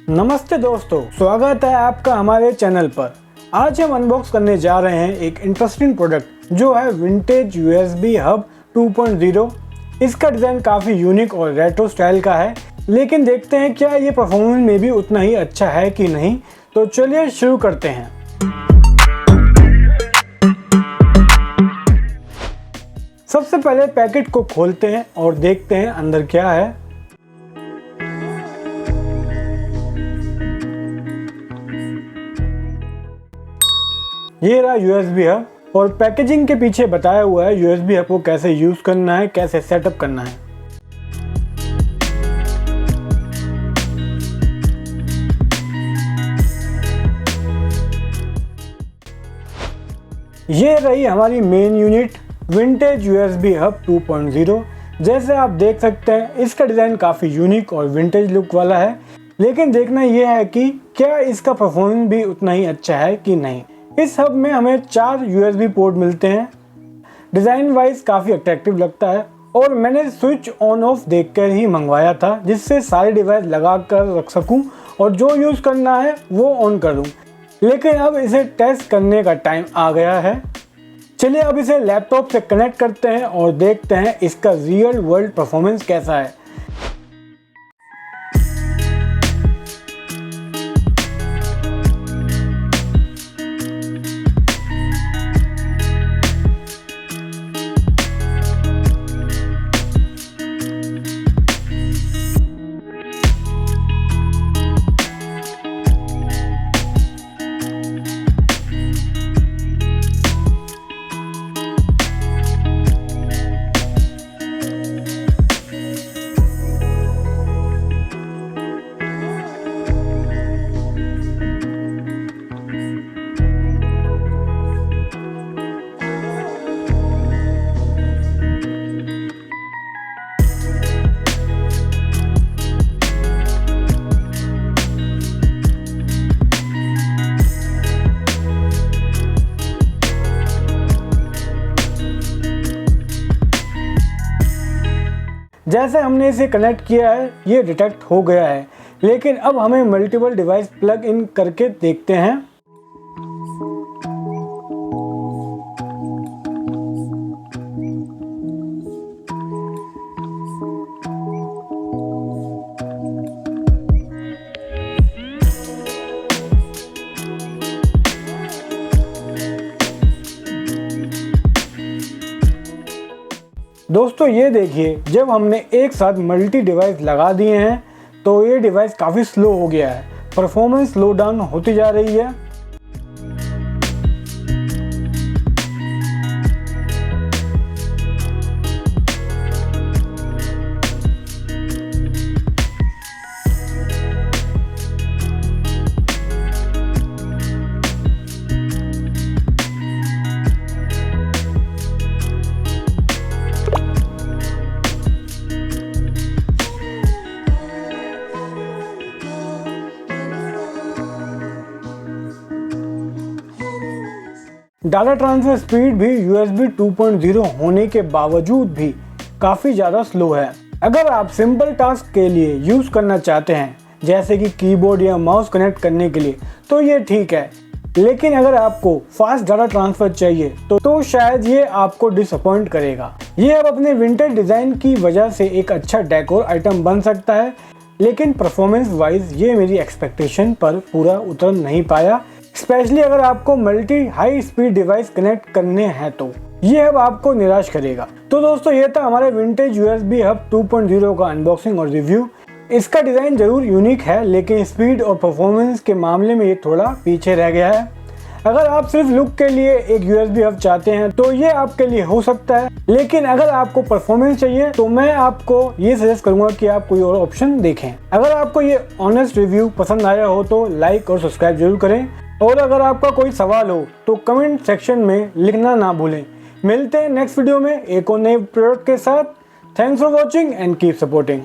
नमस्ते दोस्तों, स्वागत है आपका हमारे चैनल पर। आज हम अनबॉक्स करने जा रहे हैं एक इंटरेस्टिंग प्रोडक्ट जो है विंटेज USB हब 2.0। इसका डिज़ाइन काफ़ी यूनिक और रेट्रो स्टाइल का है, लेकिन देखते हैं क्या ये परफॉर्मेंस में भी उतना ही अच्छा है कि नहीं। तो चलिए शुरू करते हैं। सबसे पहले पैकेट को खोलते हैं और देखते हैं अंदर क्या है। ये रहा USB हब और पैकेजिंग के पीछे बताया हुआ है USB हब को कैसे यूज़ करना है, कैसे सेटअप करना है। ये रही हमारी main unit vintage USB hub 2.0। जैसे आप देख सकते हैं इसका डिज़ाइन काफ़ी यूनिक और विंटेज लुक वाला है, लेकिन देखना यह है कि क्या इसका परफॉर्मेंस भी उतना ही अच्छा है कि नहीं। इस हब में हमें 4 USB पोर्ट मिलते हैं। डिज़ाइन वाइज काफ़ी अट्रैक्टिव लगता है और मैंने स्विच ऑन ऑफ देखकर ही मंगवाया था, जिससे सारे डिवाइस लगा कर रख सकूं और जो यूज़ करना है वो ऑन कर दूं। लेकिन अब इसे टेस्ट करने का टाइम आ गया है। चलिए अब इसे लैपटॉप से कनेक्ट करते हैं और देखते हैं इसका रियल वर्ल्ड परफॉर्मेंस कैसा है। जैसे हमने इसे कनेक्ट किया है ये डिटेक्ट हो गया है, लेकिन अब हमें मल्टीपल डिवाइस प्लग इन करके देखते हैं। दोस्तों ये देखिए, जब हमने एक साथ मल्टी डिवाइस लगा दिए हैं तो ये डिवाइस काफ़ी स्लो हो गया है, परफॉर्मेंस स्लो डाउन होती जा रही है। डाटा ट्रांसफर स्पीड भी USB 2.0 होने के बावजूद भी काफ़ी ज़्यादा स्लो है। अगर आप सिंपल टास्क के लिए यूज़ करना चाहते हैं, जैसे कि कीबोर्ड या माउस कनेक्ट करने के लिए, तो ये ठीक है। लेकिन अगर आपको फास्ट डाटा ट्रांसफ़र चाहिए तो शायद ये आपको डिसअपॉइंट करेगा। ये अब अपने विंटेज डिज़ाइन की वजह से एक अच्छा डेकोर आइटम बन सकता है, लेकिन परफॉर्मेंस वाइज ये मेरी एक्सपेक्टेशन पर पूरा उतर नहीं पाया। स्पेशली अगर आपको multi high speed device connect करने हैं तो ये हब आपको निराश करेगा। तो दोस्तों ये था हमारे विंटेज USB हब 2.0 का अनबॉक्सिंग और रिव्यू। इसका डिज़ाइन ज़रूर यूनिक है, लेकिन स्पीड और परफॉर्मेंस के मामले में ये थोड़ा पीछे रह गया है। अगर आप सिर्फ लुक के लिए एक USB हब चाहते हैं तो ये आपके लिए हो सकता है, लेकिन अगर आपको परफॉर्मेंस चाहिए तो मैं आपको ये सजेस्ट करूंगा कि आप कोई और ऑप्शन देखें। अगर आपको ये ऑनेस्ट रिव्यू पसंद आया हो तो लाइक और सब्सक्राइब जरूर करें, और अगर आपका कोई सवाल हो तो कमेंट सेक्शन में लिखना ना भूलें। मिलते हैं नेक्स्ट वीडियो में एक और नए प्रोडक्ट के साथ। Thanks for watching and keep supporting.